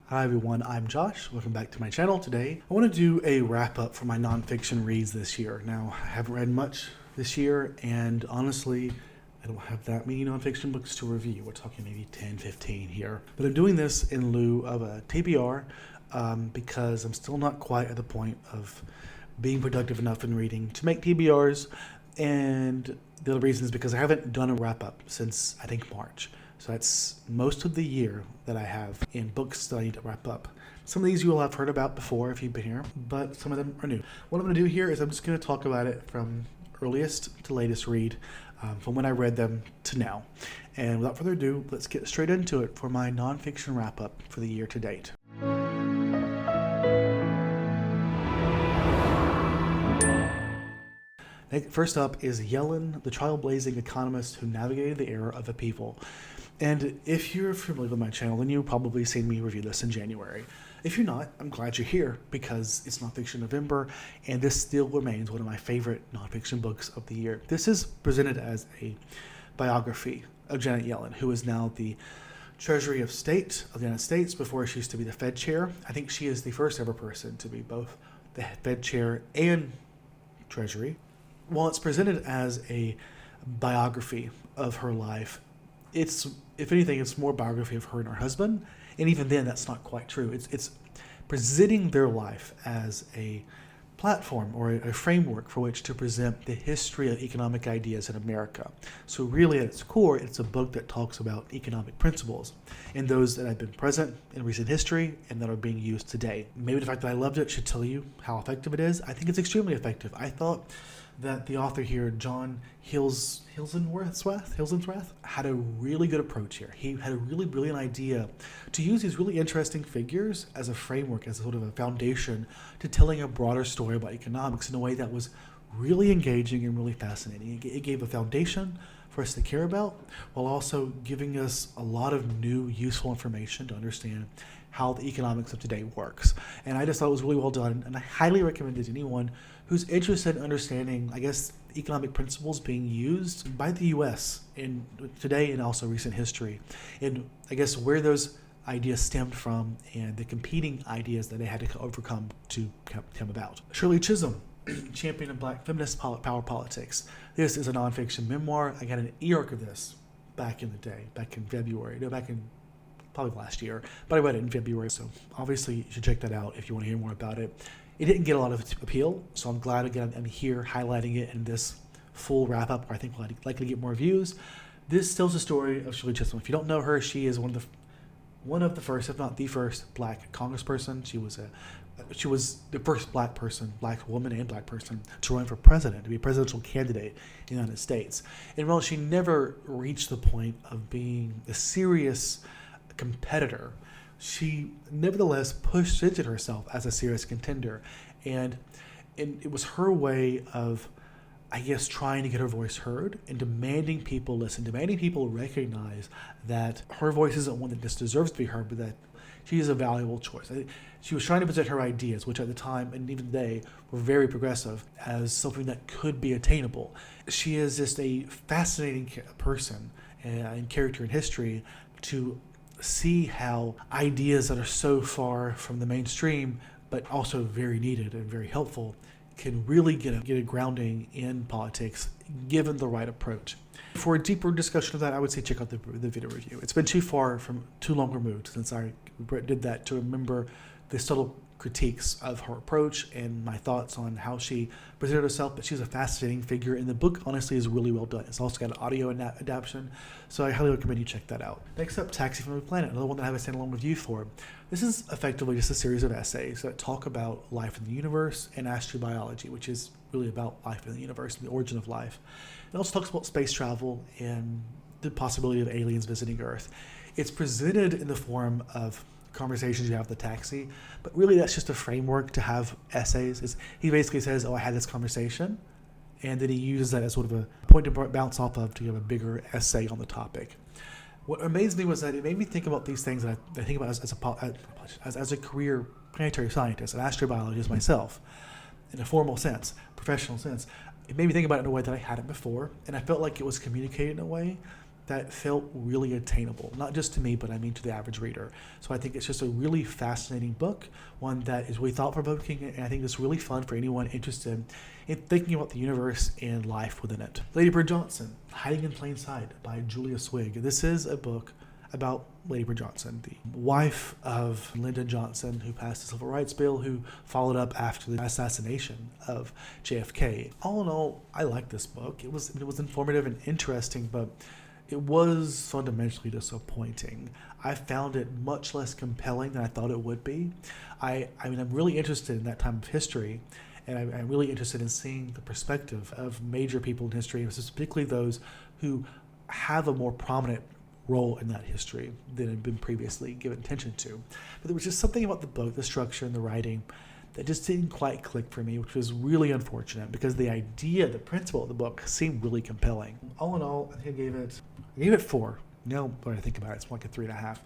Hi everyone, I'm Josh. Welcome back to my channel. Today I want to do a wrap up for my nonfiction reads this year. Now, I haven't read much this year, and honestly, I don't have that many nonfiction books to review. We're talking maybe 10, 15 here. But I'm doing this in lieu of a TBR because I'm still not quite at the point of being productive enough in reading to make TBRs. And the other reason is because I haven't done a wrap up since I think March. So that's most of the year that I have in books that I need to wrap up. Some of these you will have heard about before if you've been here, but some of them are new. What I'm going to do here is I'm just going to talk about it from earliest to latest read, from when I read them to now. And without further ado, let's get straight into it for my nonfiction wrap up for the year to date. First up is Yellen, the trailblazing economist who navigated the era of upheaval. And if you're familiar with my channel, then you've probably seen me review this in January. If you're not, I'm glad you're here because it's Nonfiction November, and this still remains one of my favorite nonfiction books of the year. This is presented as a biography of Janet Yellen, who is now the Treasury of State of the United States before she used to be the Fed chair. I think she is the first ever person to be both the Fed chair and Treasury. While it's presented as a biography of her life, it's, if anything, it's more biography of her and her husband. And even then, that's not quite true. It's presenting their life as a platform or a framework for which to present the history of economic ideas in America. So really, at its core, it's a book that talks about economic principles and those that have been present in recent history and that are being used today. Maybe the fact that I loved it should tell you how effective it is. I think it's extremely effective. I thought that the author here, John Hilsensworth, had a really good approach here. He had a really brilliant idea to use these really interesting figures as a framework, as a sort of a foundation to telling a broader story about economics in a way that was really engaging and really fascinating. It gave a foundation for us to care about, while also giving us a lot of new, useful information to understand how the economics of today works. And I just thought it was really well done, and I highly recommend it to anyone who's interested in understanding, I guess, economic principles being used by the U.S. in today and also recent history, and I guess where those ideas stemmed from and the competing ideas that they had to overcome to come about. Shirley Chisholm, champion of Black feminist power politics. This is a nonfiction memoir. I got an e-arc of this back in the day, back in probably last year, but I read it in February, so obviously you should check that out if you want to hear more about it. It didn't get a lot of appeal, so I'm glad again I'm here highlighting it in this full wrap-up where I think we'll likely get more views. This tells the story of Shirley Chisholm. If you don't know her, she is one of the first, if not the first, Black congressperson. She was the first Black woman and Black person to run for president, to be a presidential candidate in the United States. And while she never reached the point of being a serious competitor, she nevertheless presented herself as a serious contender, and it was her way of, I guess, trying to get her voice heard and demanding people listen, demanding people recognize that her voice isn't one that just deserves to be heard, but that she is a valuable choice. She was trying to present her ideas, which at the time and even today were very progressive, as something that could be attainable. She is just a fascinating person and character in history to see how ideas that are so far from the mainstream, but also very needed and very helpful, can really get a grounding in politics given the right approach. For a deeper discussion of that, I would say check out the video review. It's been too long removed since I did that to remember the subtle critiques of her approach and my thoughts on how she presented herself, but she's a fascinating figure, and the book honestly is really well done. It's also got an audio adaptation, so I highly recommend you check that out. Next up, Taxi from the Planet, another one that I have a standalone review for. This is effectively just a series of essays that talk about life in the universe and astrobiology, which is really about life in the universe and the origin of life. It also talks about space travel and the possibility of aliens visiting Earth. It's presented in the form of conversations you have with the taxi, but really that's just a framework to have essays. He basically says, I had this conversation, and then he uses that as sort of a point to bounce off of to give a bigger essay on the topic. What amazed me was that it made me think about these things that I think about as a career planetary scientist, an astrobiologist myself, in a formal sense, professional sense. It made me think about it in a way that I hadn't before, and I felt like it was communicated in a way that felt really attainable, not just to me, but I mean to the average reader. So I think it's just a really fascinating book, one that is really thought-provoking, and I think it's really fun for anyone interested in thinking about the universe and life within it. Lady Bird Johnson, Hiding in Plain Sight by Julia Swig. This is a book about Lady Bird Johnson, the wife of Lyndon Johnson, who passed the Civil Rights Bill, who followed up after the assassination of JFK. All in all, I like this book. It was informative and interesting, but it was fundamentally disappointing. I found it much less compelling than I thought it would be. I'm really interested in that time of history, and I'm really interested in seeing the perspective of major people in history, particularly those who have a more prominent role in that history than had been previously given attention to. But there was just something about the book, the structure and the writing, that just didn't quite click for me, which was really unfortunate because the idea, the principle of the book seemed really compelling. All in all, I think I gave it 4. Now, when I think about it, it's more like a 3.5.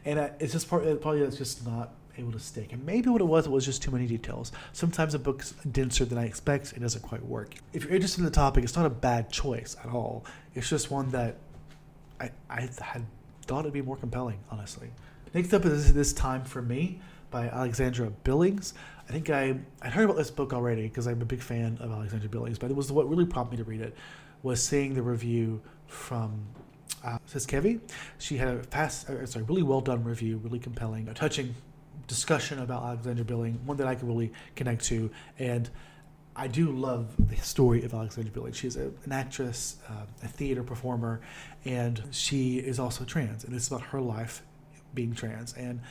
And it's just probably that's just not able to stick. And maybe what it was just too many details. Sometimes a book's denser than I expect, it doesn't quite work. If you're interested in the topic, it's not a bad choice at all. It's just one that I had thought it'd be more compelling, honestly. Next up is This Time for Me by Alexandra Billings. I think I'd heard about this book already because I'm a big fan of Alexandra Billings, but it was what really prompted me to read it was seeing the review from Siskevi. She had a really well done review, really compelling, a touching discussion about Alexandra Billings, one that I can really connect to, and I do love the story of Alexandra Billings. She's an actress, a theater performer, and she is also trans. And it's about her life being trans and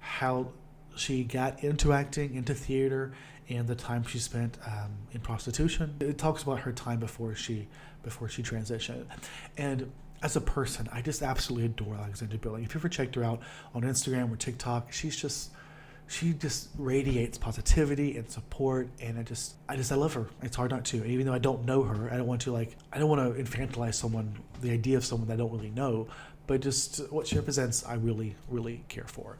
how she got into acting, into theater, and the time she spent in prostitution. It talks about her time before she transitioned. And as a person, I just absolutely adore Alexandra Billings. If you ever checked her out on Instagram or TikTok, she just radiates positivity and support, and I love her. It's hard not to. And even though I don't know her, I don't want to infantilize someone, the idea of someone that I don't really know, but just what she represents, I really, really care for.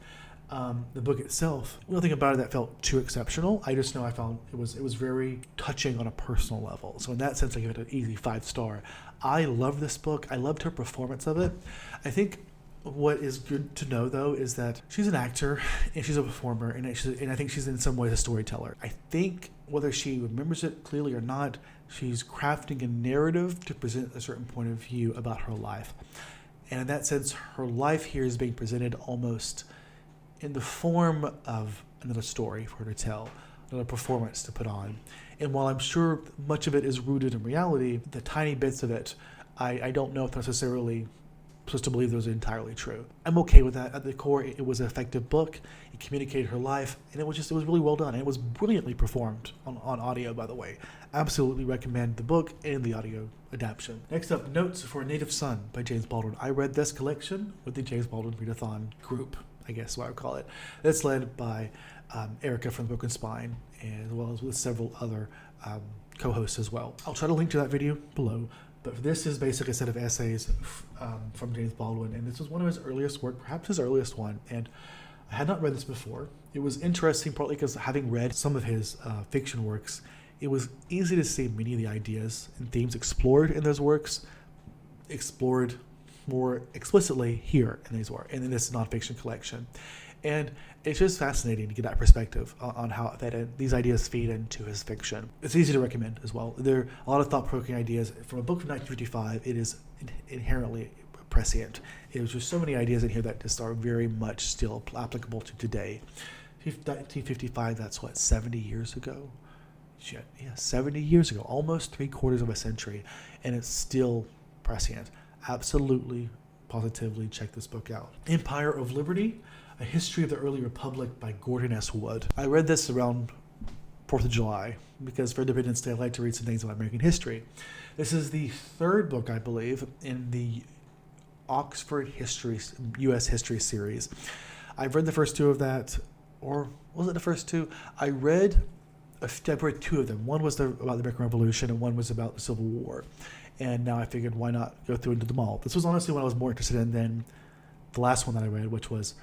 The book itself, nothing about it that felt too exceptional. I just know I found it was very touching on a personal level. So in that sense, I give it an easy 5-star. I love this book. I loved her performance of it. I think what is good to know, though, is that she's an actor and she's a performer, and I think she's in some ways a storyteller. I think whether she remembers it clearly or not, she's crafting a narrative to present a certain point of view about her life. And in that sense, her life here is being presented almost in the form of another story for her to tell, another performance to put on. And while I'm sure much of it is rooted in reality, the tiny bits of it, I don't know if necessarily supposed to believe those are entirely true. I'm okay with that. At the core, it was an effective book. It communicated her life, and it was really well done. And it was brilliantly performed on audio, by the way. Absolutely recommend the book and the audio adaptation. Next up, Notes for a Native Son by James Baldwin. I read this collection with the James Baldwin Readathon group, I guess what I would call it. That's led by Erica from Broken Spine, as well as with several other co-hosts as well. I'll try to link to that video below. But this is basically a set of essays from James Baldwin, and this was one of his earliest work, perhaps his earliest one, and I had not read this before. It was interesting, partly because having read some of his fiction works, it was easy to see many of the ideas and themes explored in those works, explored more explicitly here in these works, and in this nonfiction collection. And it's just fascinating to get that perspective on how these ideas feed into his fiction. It's easy to recommend as well. There are a lot of thought-provoking ideas. From a book from 1955, it is inherently prescient. There's just so many ideas in here that just are very much still applicable to today. 1955, that's what, 70 years ago? Shit, yeah, 70 years ago, almost 3/4 of a century, and it's still prescient. Absolutely, positively check this book out. Empire of Liberty, A History of the Early Republic by Gordon S. Wood. I read this around 4th of July because for Independence Day I like to read some things about American history. This is the 3rd book, I believe, in the Oxford History, U.S. History series. I've read the first 2 of that, or was it the first 2? I read 2 of them. One was about the American Revolution and one was about the Civil War. And now I figured, why not go through into them all? This was honestly what I was more interested in than the last one that I read, which was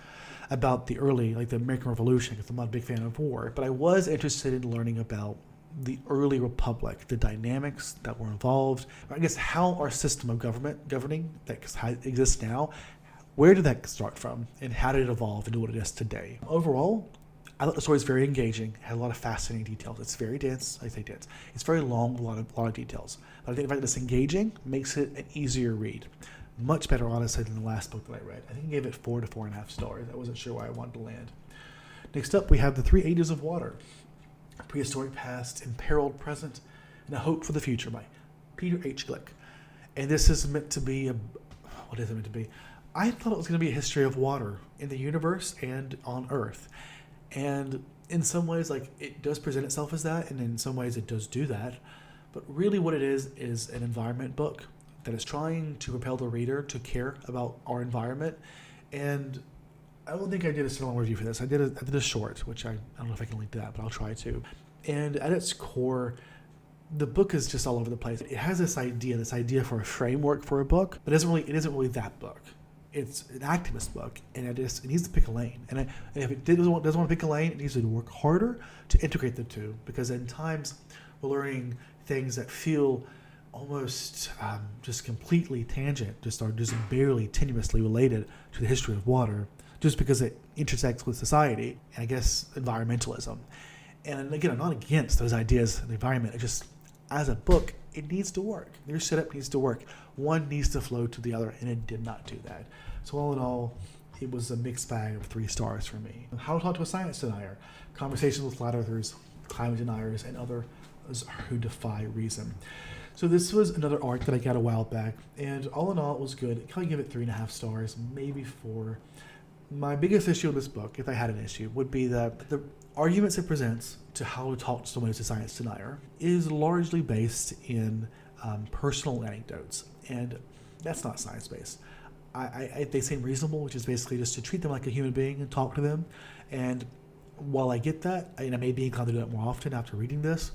about the American Revolution, because I'm not a big fan of war. But I was interested in learning about the early republic, the dynamics that were involved, or I guess how our system of governing that exists now, where did that start from, and how did it evolve into what it is today? Overall, I thought the story is very engaging, had a lot of fascinating details. It's very dense. I say dense. It's very long, a lot of details. But I think the fact that it's engaging makes it an easier read. Much better, honestly, than the last book that I read. I think I gave it 4 to 4.5 stars. I wasn't sure where I wanted to land. Next up, we have The 3 Ages of Water, A Prehistoric Past, Imperiled Present, and A Hope for the Future by Peter H. Glick. And this is meant to be what is it meant to be? I thought it was going to be a history of water in the universe and on Earth. And in some ways, like, it does present itself as that, and in some ways it does do that. But really what it is an environment book that is trying to propel the reader to care about our environment. And I don't think I did a long review for this. I did a short, which I don't know if I can link to that, but I'll try to. And at its core, the book is just all over the place. It has this idea for a framework for a book, but it isn't really that book. It's an activist book, and it needs to pick a lane. And if it doesn't want to pick a lane, it needs to work harder to integrate the two, because in times we're learning things that feel almost just completely tangent, just barely tenuously related to the history of water, just because it intersects with society and I guess environmentalism. And again, I'm not against those ideas of the environment. It just, as a book, it needs to work. Their setup needs to work. One needs to flow to the other, and it did not do that. So all in all, it was a mixed bag of 3 stars for me. How to Talk to a Science Denier, Conversations with Flat Earthers, Climate Deniers, and Others Who Defy Reason. So this was another arc that I got a while back, and all in all, it was good. I'd probably give it 3.5 stars, maybe 4. My biggest issue with this book, if I had an issue, would be that the arguments it presents to how to talk to someone who's a science denier is largely based in personal anecdotes, and that's not science-based. They seem reasonable, which is basically just to treat them like a human being and talk to them. And while I get that, and I may be inclined to do that more often after reading this,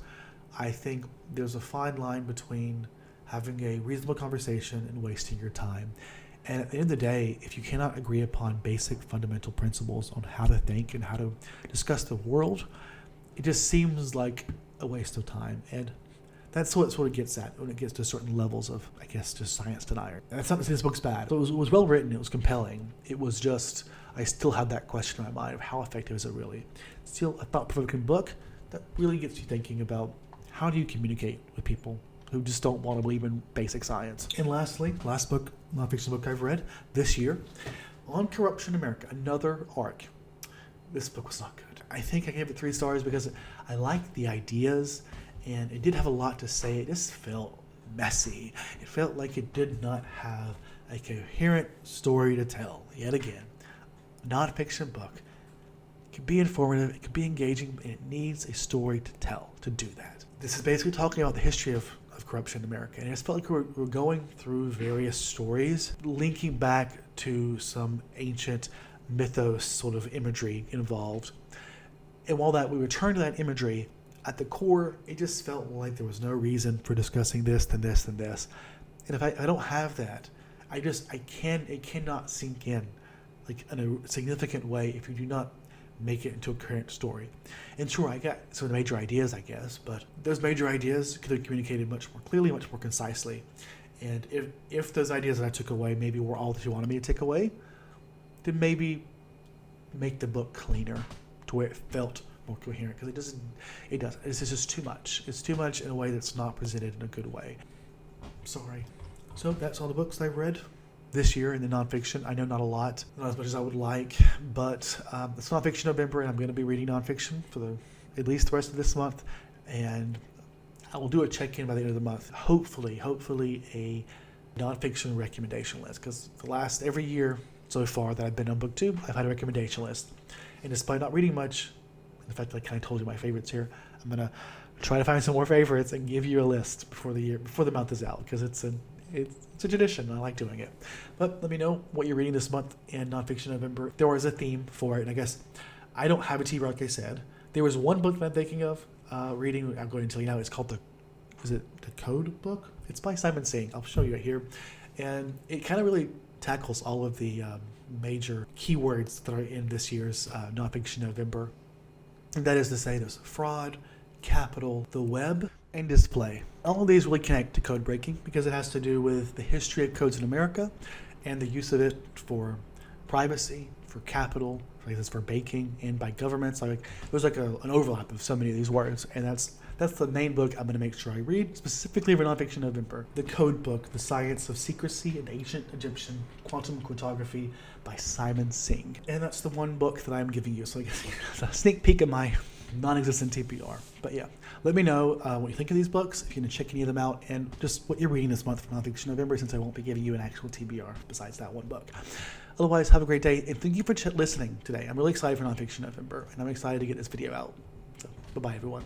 I think there's a fine line between having a reasonable conversation and wasting your time. And at the end of the day, if you cannot agree upon basic fundamental principles on how to think and how to discuss the world, it just seems like a waste of time. And that's what it sort of gets at when it gets to certain levels of, I guess, just science denier. And that's not to say this book's bad. So it was well written, it was compelling. It was just, I still had that question in my mind of how effective is it really? Still a thought-provoking book that really gets you thinking about how do you communicate with people who just don't want to believe in basic science. And lastly, last book, nonfiction book I've read this year, On Corruption in America, another arc. This book was not good. I think I gave it 3 stars because I liked the ideas, and it did have a lot to say. It just felt messy. It felt like it did not have a coherent story to tell. Yet again, a nonfiction book. It could be informative, it could be engaging, and it needs a story to tell to do that. This is basically talking about the history of corruption in America, and it felt like we're going through various stories, linking back to some ancient mythos sort of imagery involved. And while that we return to that imagery, at the core, it just felt like there was no reason for discussing this, then this, then this. And if I don't have that, it cannot sink in like in a significant way if you do not make it into a current story. And sure, I got some of the major ideas, I guess, but those major ideas could have communicated much more clearly, much more concisely. And if those ideas that I took away maybe were all that you wanted me to take away, then maybe make the book cleaner to where it felt more coherent, because it doesn't. It's just too much. It's too much in a way that's not presented in a good way. Sorry. So that's all the books I've read this year in the nonfiction. I know not a lot, not as much as I would like, but it's Nonfiction November, and I'm going to be reading nonfiction for at least the rest of this month, and I will do a check-in by the end of the month. Hopefully a nonfiction recommendation list, because every year so far that I've been on BookTube, I've had a recommendation list, and despite not reading much, in fact, I kind of told you my favorites here, I'm going to try to find some more favorites and give you a list before the month is out, because it's a tradition. I like doing it. But let me know what you're reading this month in Nonfiction November. There was a theme for it, and I guess I don't have a TBR, like I said. There was one book that I'm thinking of reading. I'm going to tell you now. It's called the Code book? It's by Simon Singh. I'll show you right here. And it kind of really tackles all of the major keywords that are in this year's Nonfiction November. And that is to say, there's fraud, capital, the web, and display. All of these really connect to code breaking because it has to do with the history of codes in America and the use of it for privacy, for capital, like this for baking, and by governments. Like there's like an overlap of so many of these words, and that's the main book I'm going to make sure I read, specifically for Nonfiction November. The Code Book, The Science of Secrecy in Ancient Egyptian Quantum Cryptography by Simon Singh. And that's the one book that I'm giving you. So I guess it's a sneak peek of my non-existent TBR. But yeah, let me know what you think of these books, if you're going to check any of them out, and just what you're reading this month for Nonfiction November, since I won't be giving you an actual TBR besides that one book. Otherwise, have a great day, and thank you for listening today. I'm really excited for Nonfiction November, and I'm excited to get this video out. So, bye-bye, everyone.